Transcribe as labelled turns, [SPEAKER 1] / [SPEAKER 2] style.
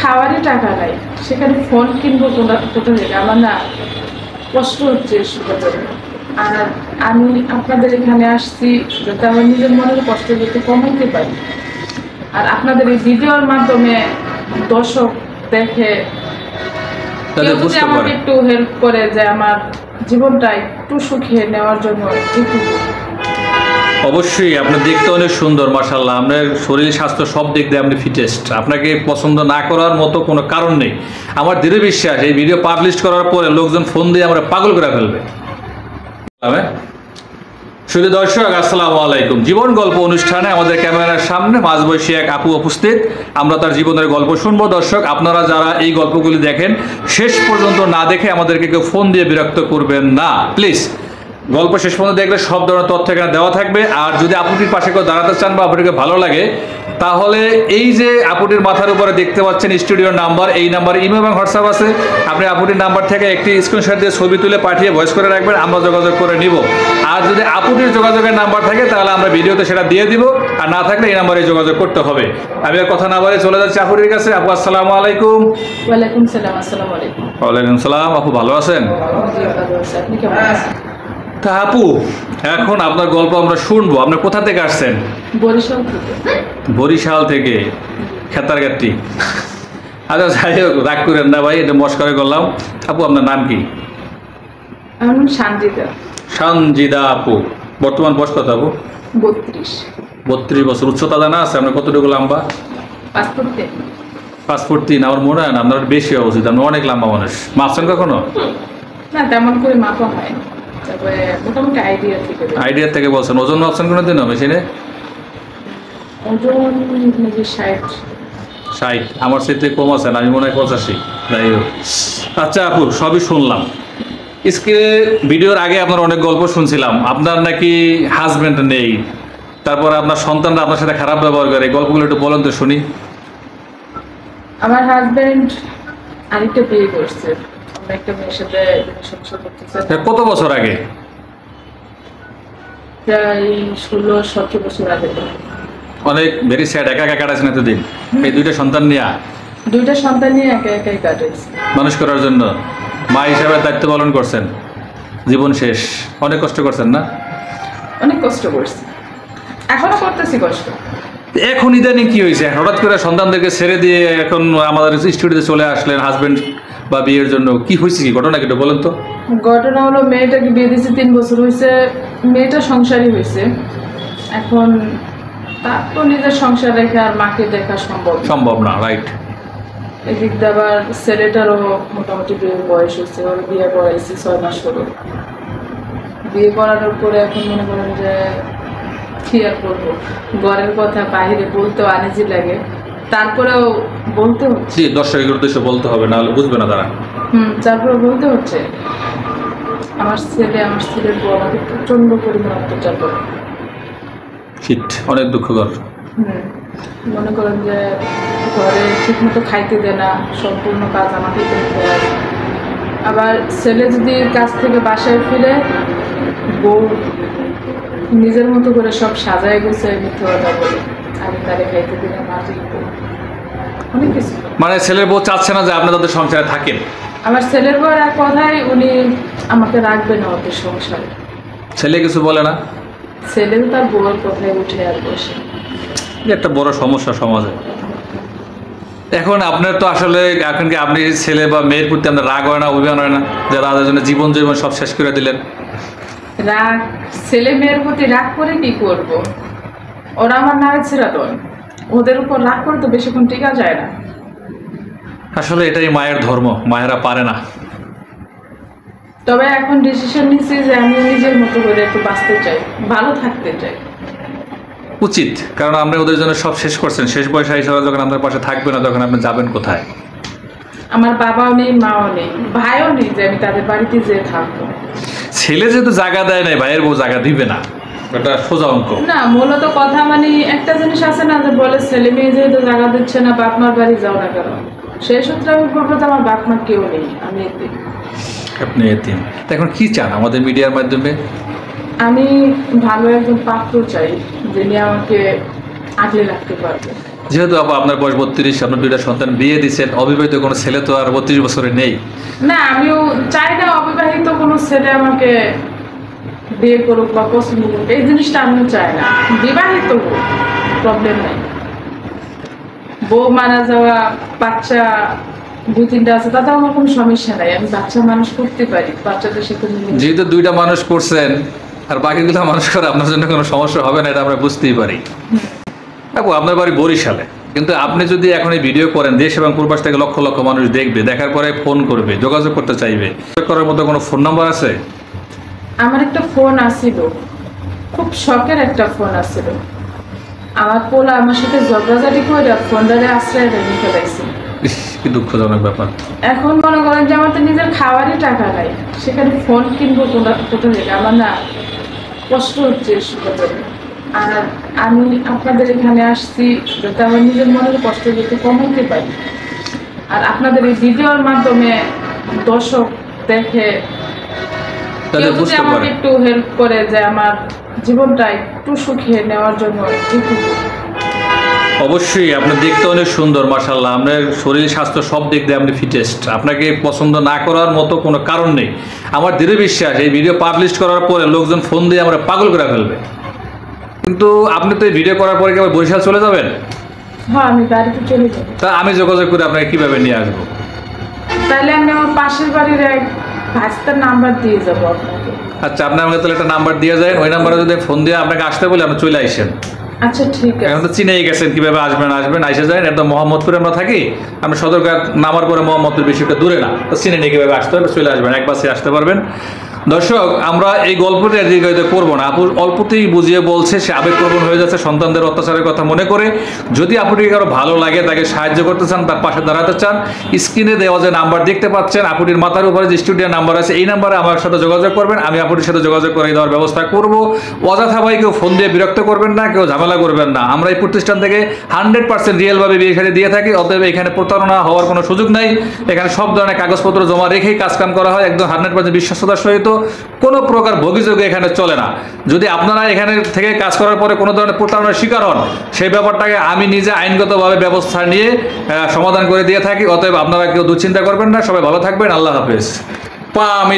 [SPEAKER 1] খাওয়ারই টাকা নাই, সেখানে ফোন কিনবো কোথা থেকে? আমার না কষ্ট হচ্ছে এসবের জন্য। আর আমি আপনাদের এখানে আসছি যাতে আমার নিজের মনের কষ্ট যাতে কমাইতে পারি, আর আপনাদের এই ভিডিওর মাধ্যমে দর্শক দেখে কেউ যদি আমাকে একটু হেল্প করে যে আমার জীবনটা একটু সুখিয়ে নেওয়ার জন্য একটু।
[SPEAKER 2] অবশ্যই আপনি দেখতে অনেক সুন্দর, মাশাআল্লাহ। আপনার শরীর স্বাস্থ্য সব দিক দিয়ে আপনি ফিটেস্ট। আপনাকে পছন্দ না করার মতো কোনো কারণ নেই। আমার দৃঢ় বিশ্বাস এই ভিডিও পাবলিশ করার পরে লোকজন ফোন দিয়ে আমরা পাগল করে ফেলবে। শুধু দর্শক, আসসালামু আলাইকুম। জীবন গল্প অনুষ্ঠানে আমাদের ক্যামেরার সামনে মাঝবয়সী এক আপু উপস্থিত। আমরা তার জীবনের গল্প শুনবো। দর্শক, আপনারা যারা এই গল্পগুলি দেখেন শেষ পর্যন্ত না দেখে আমাদেরকে কেউ ফোন দিয়ে বিরক্ত করবেন না, প্লিজ। গল্প শেষ পর্যন্ত দেখলে সব ধরনের তথ্য এখানে দেওয়া থাকবে। আর যদি আপুটির পাশে কেউ দাঁড়াতে চান বা আপুটিকে ভালো লাগে, তাহলে এই যে আপুটির মাথার উপরে দেখতে পাচ্ছেন স্টুডিওর নাম্বার, এই নাম্বারে ইমেল এবং হোয়াটসঅ্যাপ আছে। আপনি আপুটির নাম্বার থেকে একটি স্ক্রিনশট দিয়ে ছবি তুলে পাঠিয়ে ভয়েস করে রাখবেন, আমরা যোগাযোগ করে নিব। আর যদি আপুটির যোগাযোগের নাম্বার থাকে তাহলে আমরা ভিডিওতে সেটা দিয়ে দিব, আর না থাকলে এই নাম্বারে যোগাযোগ করতে হবে। আমি আর কথা না বলে চলে যাচ্ছি আপুটির কাছে। আপু, আসসালামু আলাইকুম।
[SPEAKER 1] ওয়ালাইকুম সালাম। আসসালামু আলাইকুম।
[SPEAKER 2] ওয়ালাইকুম সালাম। আপু, ভালো আছেন?
[SPEAKER 1] আপনি কেমন আছেন?
[SPEAKER 2] তা আপু, এখন আপনার গল্প আমরা শুনবো। আপনি কোথা থেকে আসছেন?
[SPEAKER 1] বরিশাল থেকে।
[SPEAKER 2] বরিশাল থেকে? খেতারগাটি। আচ্ছা, যাই হোক, রাগ করেন না ভাই, এটা মস্করা করলাম। আপু, আপনার নাম কি?
[SPEAKER 1] আমার নাম সঞ্জিদা।
[SPEAKER 2] সঞ্জিদা আপু। বর্তমান বয়স কত আপু?
[SPEAKER 1] 32।
[SPEAKER 2] 32 বছর। উচ্চতা জানা আছে আপনার কতটুকু লম্বা?
[SPEAKER 1] পাসপোর্ট 3।
[SPEAKER 2] পাসপোর্ট 3? আমার মনে হয় না, আপনার বেশি হওয়া উচিত। আপনি অনেক লম্বা মানুষ। মাপছেন কখনো?
[SPEAKER 1] না, তেমন করে মাপা হয়, তবে মোটামুটি আইডিয়া থেকে
[SPEAKER 2] বলছেন। ওজন মাপছেন কোনো দিনও মেশিনে?
[SPEAKER 1] ওজন 60।
[SPEAKER 2] 60? আমার সাথে কম আছেন, আমি মনে হয় 85। যাই হোক, আচ্ছা আপু, সবই শুনলাম। স্ক্রিনে ভিডিওর আগে আপনার অনেক গল্প শুনছিলাম। আপনার নাকি হাজব্যান্ড নেই, তারপর আপনার সন্তানরা আপনার সাথে খারাপ ব্যবহার করে। এই গল্পগুলো একটু বলেন তো শুনি।
[SPEAKER 1] আমার হাজব্যান্ড আরেকটা বিয়ে করছে, একটা মেয়ের সাথে সংসার করতেছে।
[SPEAKER 2] কত বছর আগে?
[SPEAKER 1] প্রায় 16-17 বছর আগে।
[SPEAKER 2] অনেক ভেরি স্যাড। একা একা কাটাছেন এতদিন এই দুইটা সন্তান নিয়ে?
[SPEAKER 1] দুইটা সন্তান নিয়ে একা একাই কাটাইছে।
[SPEAKER 2] মানুষ করার জন্য মা হিসাবে দায়িত্ব পালন করছেন। জীবন শেষ। অনেক কষ্ট করছেন না?
[SPEAKER 1] অনেক কষ্ট করছি, এখনো করতেছি কষ্ট।
[SPEAKER 2] এখন ইদানিং কি হয়েছে? হঠাৎ করে সন্তানদেরকে ছেড়ে দিয়ে এখন আমাদের স্টুডিওতে চলে আসলেন হাজবেন্ড বা বিয়ের জন্য। কি হয়েছে, কি ঘটনা একটু বলেন তো।
[SPEAKER 1] ঘটনা হলো, মেয়েটাকে বিয়ে দিয়েছি 3 বছর হয়েছে। মেয়েটা সংসারী হয়েছে, এখন তার তো নিজের সংসার রেখে আর মাকে দেখা সম্ভব
[SPEAKER 2] না, রাইট।
[SPEAKER 1] এদিক দিয়ে আবার ছেলেটারও মোটামুটি বিয়ের বয়স হয়েছে, ওর বিয়ে করাইছি 6 মাস হলো। বিয়ে করানোর পরে এখন মনে করেন যে কি আর করবো, ঘরের কথা বাইরে বলতেও আনিজি লাগে, তারপরেও বলতে হচ্ছে।
[SPEAKER 2] দর্শকের উদ্দেশ্যে বলতে হবে, না হলে বুঝবে না তারা।
[SPEAKER 1] তারপরে বলতে হচ্ছে। আমার ছেলের বউ আমাকে প্রচন্ড পরিমাণ অত্যাচার করে।
[SPEAKER 2] অনেক দুঃখকর।
[SPEAKER 1] মনে করেন যে ঘরে ঠিক মতো খাইতে দেয় না, সম্পূর্ণ কাজ আমাকে করতে হয়। আবার ছেলে যদি কাজ থেকে বাসায় ফিরে, বউ নিজের মতো করে সব সাজায় গুছায় মিথ্যে কথা বলে, আমি তারে খাইতে দিলে মাঝে অনেক কিছু।
[SPEAKER 2] মানে ছেলের বউ চাচ্ছে না যে আপনি তাদের সংসারে থাকেন?
[SPEAKER 1] আমার ছেলের বউর এক কথাই, উনি আমাকে রাখবে না ওদের সংসারে।
[SPEAKER 2] ছেলে কিছু বলে না?
[SPEAKER 1] ছেলে তার বউয়ের কথায় উঠে আর বসে।
[SPEAKER 2] একটা বড় সমস্যা সমাজে। এখন আপনার তো আসলে এখন কি আপনি ছেলে বা মেয়ের প্রতি আপনার রাগ হয় না, অভিমান হয় না যে তাদের জন্য জীবন সব শেষ করে দিলেন?
[SPEAKER 1] রাগ, ছেলে মেয়ের প্রতি রাগ করে কি করব? ওরা আমার নাড়ে ছেড়া দন, ওদের উপর রাগ করে তো বেশিক্ষণ টিকা যায় না।
[SPEAKER 2] আসলে এটাই মায়ের ধর্ম, মায়েরা পারে না।
[SPEAKER 1] তবে এখন ডিসিশন নিচ্ছি যে আমি নিজের মতো করে একটু বাঁচতে চাই, ভালো থাকতে চাই।
[SPEAKER 2] উচিত, কারণ আপনি ওদের জন্য সব শেষ করছেন। শেষ বয়সে হিসাবে যখন আপনার পাশে থাকবে না, তখন আপনি যাবেন কোথায়?
[SPEAKER 1] আমার বাবাও নেই, মাও নেই, ভাইও নেই যে আমি তাদের বাড়িতে যেয়ে থাকবো।
[SPEAKER 2] ছেলে যেহেতু জায়গা দেয় নাই, ভাইয়ের বউ জায়গা দিবে না, এটা সোজা অঙ্ক
[SPEAKER 1] না। মূলত কথা মানে একটা জিনিস আছে না, যে বলে ছেলে মেয়ে যেহেতু জায়গা দিচ্ছে না, বাপ মার বাড়ি যাও না কেন? সেই সূত্রে আমি বলবো যে আমার বাপ মা কেউ নেই, আমি এতিম।
[SPEAKER 2] আপনি এতিম। এখন কি চান আমাদের মিডিয়ার মাধ্যমে?
[SPEAKER 1] আমি ভালো একজন পাত্র চাই, যিনি আমাকে আগলে রাখতে পারবে।
[SPEAKER 2] যেহেতু আপু আপনার বয়স 32, আপনার 2টা সন্তান বিয়ে দিচ্ছেন, অবিবাহিত কোনো ছেলে তো আর 32 বছরে নেই।
[SPEAKER 1] না, আমিও চাই না অবিবাহিত কোনো ছেলে আমাকে বিয়ে করুক বা পছন্দ করুক, এই জিনিসটা আমিও চাই না। বিবাহিত হোক, প্রবলেম নেই। বউ মারা যাওয়া, বাচ্চা 2-3টা আছে, তাতে আমার কোনো সমস্যা নাই। আমি বাচ্চা মানুষ করতে পারি, বাচ্চাদের সাথে মিলে।
[SPEAKER 2] যেহেতু 2টা মানুষ করছেন আর বাকিগুলো মানুষ করে আপনার জন্য কোনো সমস্যা হবে না, এটা আমরা বুঝতেই পারি। আপু আপনার বাড়ি বরিশালে, কিন্তু আপনি যদি এখন এই ভিডিও করেন, দেশ এবং প্রবাস থেকে লক্ষ লক্ষ মানুষ দেখবে, দেখার পরে ফোন করবে, যোগাযোগ করতে চাইবে, করার মতো কোনো ফোন নাম্বার আছে?
[SPEAKER 1] আমার একটা ফোন আসিল, খুব শখের একটা ফোন আসিল। আমার পোলা আমার সাথে ঝগড়াঝাটি করে ফোনটারে আশ্রয় রেখে ফেলাইছে।
[SPEAKER 2] ইস, কি দুঃখজনক ব্যাপার।
[SPEAKER 1] এখন মনে করেন যে আমার তো নিজের খাওয়ারই টাকা নাই, সেখানে ফোন কিনবো কোথা থেকে? আমার না কষ্ট হচ্ছে এসব জন্য। আর আমি আপনাদের এখানে আসছি যাতে আমার নিজের মনের কষ্ট যাতে কমাতে পারি। আর আপনাদের এই ভিডিওর মাধ্যমে দর্শক দেখে
[SPEAKER 2] তাহলে
[SPEAKER 1] কেউ যদি
[SPEAKER 2] বুঝতে
[SPEAKER 1] আমাকে
[SPEAKER 2] পারে।
[SPEAKER 1] একটু হেল্প করে যে আমার জীবনটা একটু সুখে নেওয়ার জন্য এইটুকু।
[SPEAKER 2] অবশ্যই আপনি দেখতে অনেক সুন্দর, মাশাআল্লাহ। আপনার শরীর স্বাস্থ্য সব দিক দিয়ে আপনি ফিটেস্ট। আপনাকে পছন্দ না করার মতো কোনো কারণ নেই। আমার দৃঢ় বিশ্বাস এই ভিডিও পাবলিশ করার পরে লোকজন ফোন দিয়ে আমরা পাগল করে ফেলবে। কিন্তু আপনি তো এই ভিডিও করার পরে কি আবার বরিশাল চলে যাবেন?
[SPEAKER 1] হ্যাঁ, আমি বাড়িতে চলে যাবো।
[SPEAKER 2] তা আমি যোগাযোগ করে আপনাকে কিভাবে নিয়ে আসবো?
[SPEAKER 1] তাহলে আমি আমার পাশের বাড়ির এক ভাস্তার নাম্বার দিয়ে যাবো আপনাকে।
[SPEAKER 2] আচ্ছা, আপনি আমাকে তাহলে একটা নাম্বার দিয়ে যায়, ওই নাম্বারে যদি ফোন দিয়ে আপনাকে আসতে বলে আপনি চলে আসেন।
[SPEAKER 1] আচ্ছা, ঠিক
[SPEAKER 2] এখন
[SPEAKER 1] আছে।
[SPEAKER 2] তো চিনেই গেছেন কিভাবে আসবেন আইসা যায়। একদম মোহাম্মদপুরে আমরা থাকি, আমরা সদরঘাট নামার পরে মোহাম্মদপুর বেশি একটা দূরে না, তো চিনে নিয়ে কিভাবে আসতে হবে, চলে আসবেন, এক বাসে আসতে পারবেন। দর্শক, আমরা এই গল্পটি আর দীর্ঘায়িত করবো না। আপু অল্পতেই বুঝিয়ে বলছে, সে আবেগপ্রবণ হয়ে যাচ্ছে সন্তানদের অত্যাচারের কথা মনে করে। যদি আপুটিকে কারো ভালো লাগে, তাকে সাহায্য করতে চান, তার পাশে দাঁড়াতে চান, স্ক্রিনে দেওয়া যে নাম্বার দেখতে পাচ্ছেন, আপুটির মাথার উপরে যে স্টুডিও নাম্বার আছে, এই নাম্বারে আমার সাথে যোগাযোগ করবেন। আমি আপুটির সাথে যোগাযোগ করে দেওয়ার ব্যবস্থা করব। অযথা ভাই কেউ ফোন দিয়ে বিরক্ত করবেন না, কেউ ঝামেলা করবেন না। আমরা এই প্রতিষ্ঠান থেকে 100% রিয়েলভাবে বিয়ে শাদী দিয়ে থাকি, অতএব এখানে প্রতারণা হওয়ার কোনো সুযোগ নাই। এখানে সব ধরনের কাগজপত্র জমা রেখেই কাজকাম করা হয়, একদম 100% বিশ্বস্ততার সহিত। কোনো প্রকার ভোগীযোগ এখানে চলে না। যদি আপনারা এখানে থেকে কাজ করার পরে কোনো ধরনের প্রতারণার শিকার হন, সেই ব্যাপারটাকে আমি নিজে আইনগতভাবে ব্যবস্থা নিয়ে সমাধান করে দিয়ে থাকি। অতএব আপনারা কেউ দুশ্চিন্তা করবেন না। সবাই ভালো থাকবেন। আল্লাহ হাফেজ। আমি